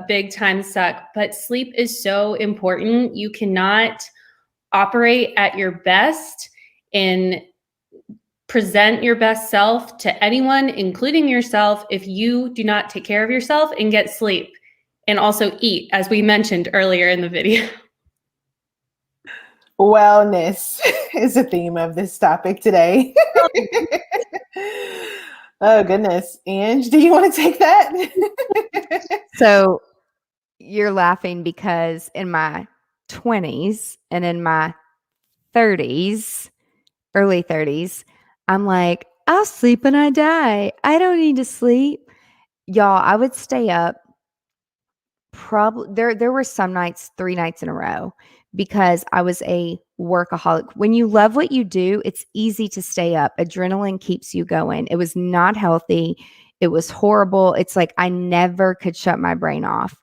big time suck, but sleep is so important. You cannot operate at your best and present your best self to anyone, including yourself, if you do not take care of yourself and get sleep, and also eat, as we mentioned earlier in the video. Wellness is the theme of this topic today. Oh, goodness. Ange, do you want to take that? So you're laughing because in my 20s and in my 30s, early 30s, I'm like, I'll sleep when I die. I don't need to sleep. Y'all, I would stay up probably there were some nights, 3 nights in a row, because I was a workaholic. When you love what you do, it's easy to stay up. Adrenaline keeps you going. It was not healthy. It was horrible. It's like I never could shut my brain off.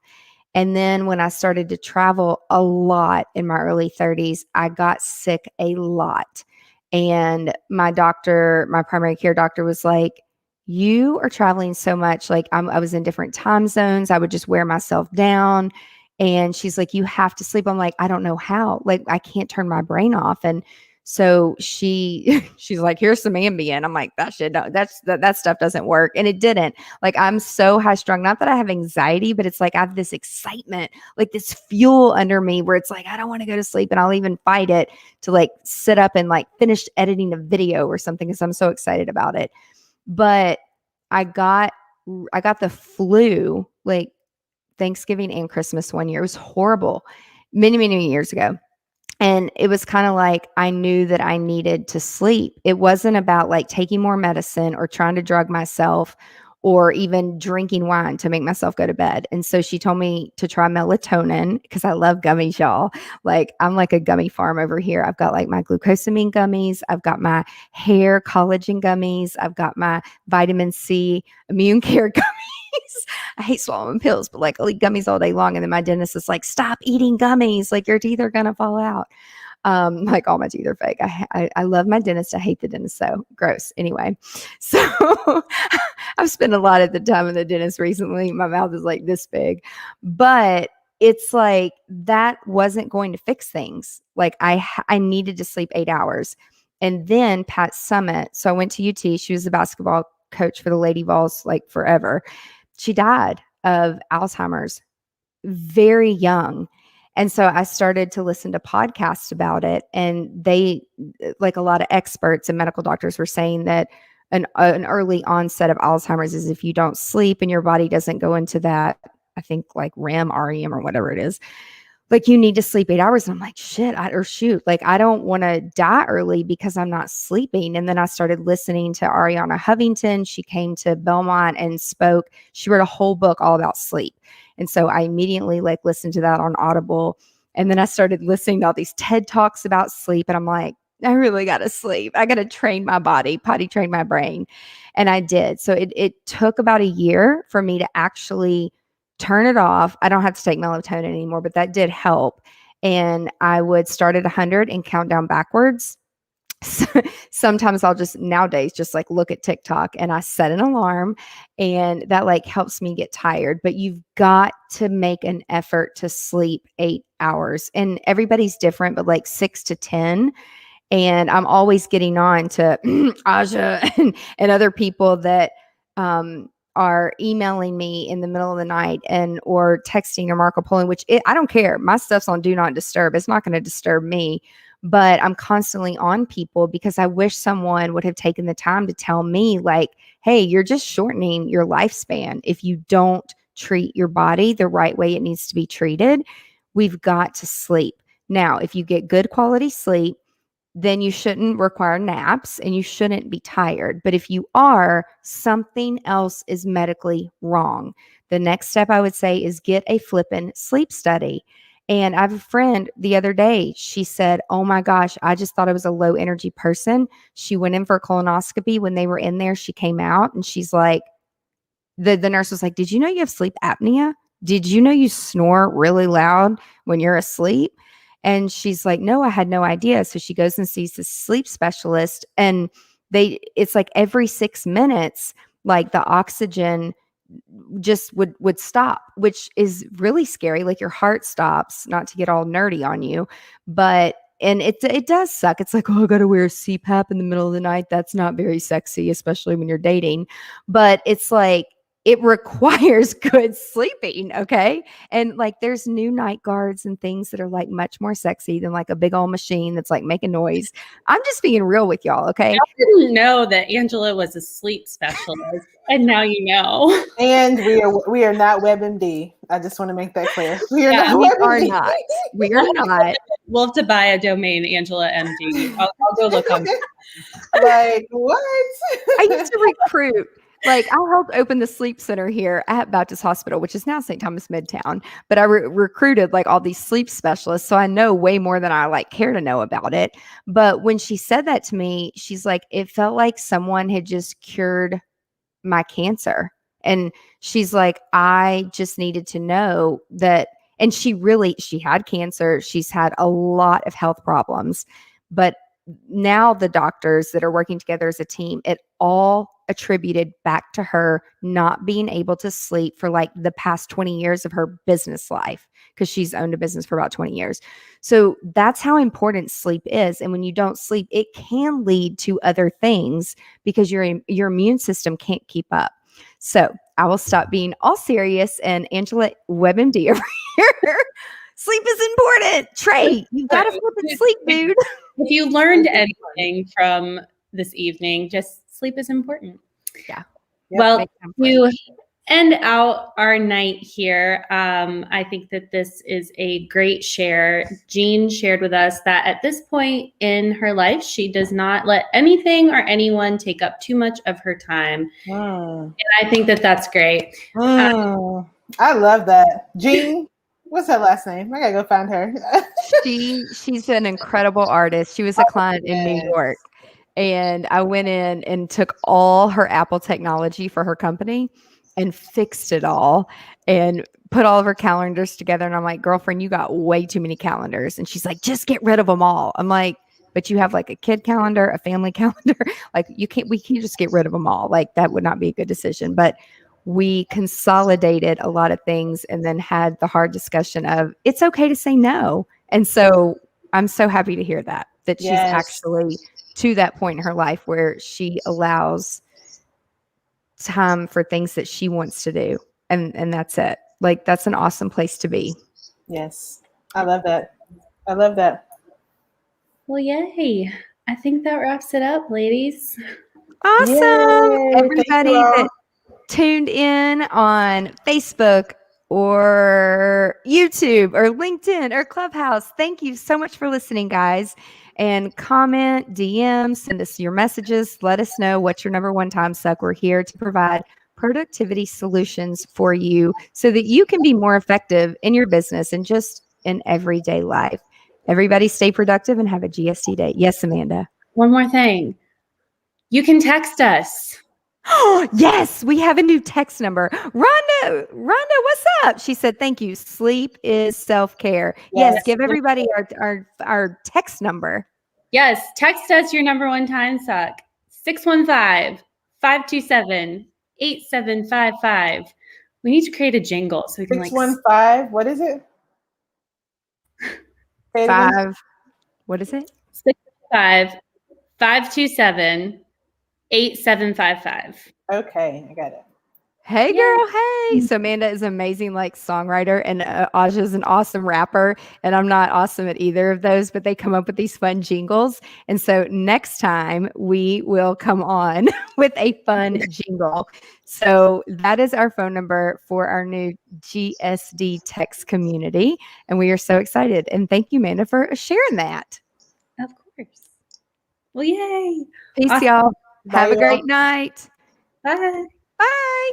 And then when I started to travel a lot in my early 30s, I got sick a lot. And my doctor, my primary care doctor, was like, you are traveling so much. Like, I was in different time zones. I would just wear myself down. And she's like, you have to sleep. I'm like, I don't know how. Like, I can't turn my brain off. And so she's like, here's some Ambien. I'm like, that stuff doesn't work. And it didn't. Like, I'm so high strung. Not that I have anxiety, but it's like I have this excitement, like this fuel under me where it's like, I don't want to go to sleep. And I'll even fight it to like sit up and like finish editing a video or something because I'm so excited about it. But I got the flu like Thanksgiving and Christmas one year. It was horrible, many, many years ago. And it was kind of like I knew that I needed to sleep. It wasn't about like taking more medicine or trying to drug myself or even drinking wine to make myself go to bed. And so she told me to try melatonin because I love gummies, y'all. Like I'm like a gummy farm over here. I've got like my glucosamine gummies. I've got my hair collagen gummies. I've got my vitamin C immune care gummies. I hate swallowing pills, but like I'll eat gummies all day long. And then my dentist is like, stop eating gummies. Like your teeth are going to fall out. Like all my teeth are fake. I love my dentist. I hate the dentist though. Gross. Anyway, so I've spent a lot of the time in the dentist recently. My mouth is like this big, but it's like that wasn't going to fix things. Like I needed to sleep 8 hours. And then Pat Summit. So I went to UT. She was a basketball coach for the Lady Vols like forever. She died of Alzheimer's very young. And so I started to listen to podcasts about it. And they, like a lot of experts and medical doctors were saying that an early onset of Alzheimer's is if you don't sleep and your body doesn't go into that, I think like REM, or whatever it is. Like you need to sleep 8 hours. And I'm like, shit, like I don't want to die early because I'm not sleeping. And then I started listening to Ariana Huffington. She came to Belmont and spoke. She wrote a whole book all about sleep. And so I immediately like listened to that on Audible. And then I started listening to all these TED Talks about sleep. And I'm like, I really got to sleep. I got to train my body, potty train my brain. And I did. So it took about a year for me to actually turn it off. I don't have to take melatonin anymore, but that did help. And I would start at 100 and count down backwards. Sometimes I'll just nowadays just like look at TikTok and I set an alarm and that like helps me get tired. But you've got to make an effort to sleep 8 hours. And everybody's different, but like 6 to 10. And I'm always getting on to Aja and other people that are emailing me in the middle of the night and or texting or Marco Polo, which I don't care. My stuff's on do not disturb. It's not going to disturb me, but I'm constantly on people because I wish someone would have taken the time to tell me like, hey, you're just shortening your lifespan. If you don't treat your body the right way it needs to be treated, we've got to sleep. Now, if you get good quality sleep, then you shouldn't require naps and you shouldn't be tired. But if you are, something else is medically wrong. The next step I would say is get a Flippin sleep study. And I have a friend the other day, she said, oh my gosh, I just thought I was a low energy person. She went in for a colonoscopy. When they were in there, she came out and she's like, the nurse was like, did you know you have sleep apnea? Did you know you snore really loud when you're asleep? And she's like, no, I had no idea. So she goes and sees the sleep specialist and it's like every 6 minutes, like the oxygen just would stop, which is really scary. Like your heart stops, not to get all nerdy on you, but and it does suck. It's like, oh, I got to wear a CPAP in the middle of the night. That's not very sexy, especially when you're dating. But it's like, it requires good sleeping. Okay. And like there's new night guards and things that are like much more sexy than like a big old machine that's like making noise. I'm just being real with y'all. Okay. I didn't know that Angela was a sleep specialist. And now you know. And we are not WebMD. I just want to make that clear. We are not We WebMD. are not. We are not. We'll have to buy a domain, Angela MD. I'll go look on. Like what? I used to recruit. Like I helped open the sleep center here at Baptist Hospital, which is now St. Thomas Midtown. But I recruited like all these sleep specialists. So I know way more than I like care to know about it. But when she said that to me, she's like, it felt like someone had just cured my cancer. And she's like, I just needed to know that. And she had cancer. She's had a lot of health problems. But now the doctors that are working together as a team, it all attributed back to her not being able to sleep for like the past 20 years of her business life, because she's owned a business for about 20 years. So that's how important sleep is. And when you don't sleep, it can lead to other things because your immune system can't keep up. So I will stop being all serious and Angela WebMD over here. Sleep is important. Trey, you've got to flip and sleep, dude. If you learned anything from this evening, just sleep is important. Yeah. Well, to end out our night here. I think that this is a great share. Jean shared with us that at this point in her life, she does not let anything or anyone take up too much of her time. And I think that that's great. I love that. Jean, what's her last name? I gotta go find her. She's an incredible artist. She was a client in New York. And I went in and took all her Apple technology for her company and fixed it all and put all of her calendars together. And I'm like, girlfriend, you got way too many calendars. And she's like, just get rid of them all. I'm like, but you have like a kid calendar, a family calendar. Like we can't just get rid of them all. Like that would not be a good decision. But we consolidated a lot of things and then had the hard discussion of it's okay to say no. And so I'm so happy to hear that she's actually to that point in her life where she allows time for things that she wants to do. And that's it. Like, that's an awesome place to be. Yes. I love that. I love that. Well, yay. I think that wraps it up, ladies. Awesome. Yay. Everybody that tuned in on Facebook or YouTube or LinkedIn or Clubhouse, thank you so much for listening, guys. And comment, DM, send us your messages. Let us know what's your number one time suck. We're here to provide productivity solutions for you so that you can be more effective in your business and just in everyday life. Everybody stay productive and have a GST day. Yes, Amanda. One more thing. You can text us. Oh, yes, we have a new text number. Rhonda, what's up? She said, thank you. Sleep is self-care. Yes, give everybody our text number. Yes, text us your number one time suck. 615-527-8755. We need to create a jingle so we can 615, what is it? 5. What is it? 615-527-8755. Okay, I got it. Hey, girl. Hey. So Amanda is an amazing songwriter, and Aja is an awesome rapper. And I'm not awesome at either of those, but they come up with these fun jingles. And so next time we will come on with a fun jingle. So that is our phone number for our new GSD text community. And we are so excited. And thank you, Amanda, for sharing that. Of course. Well, yay. Peace, Awesome. y'all. Bye, Have a y'all. great night. Bye. Bye.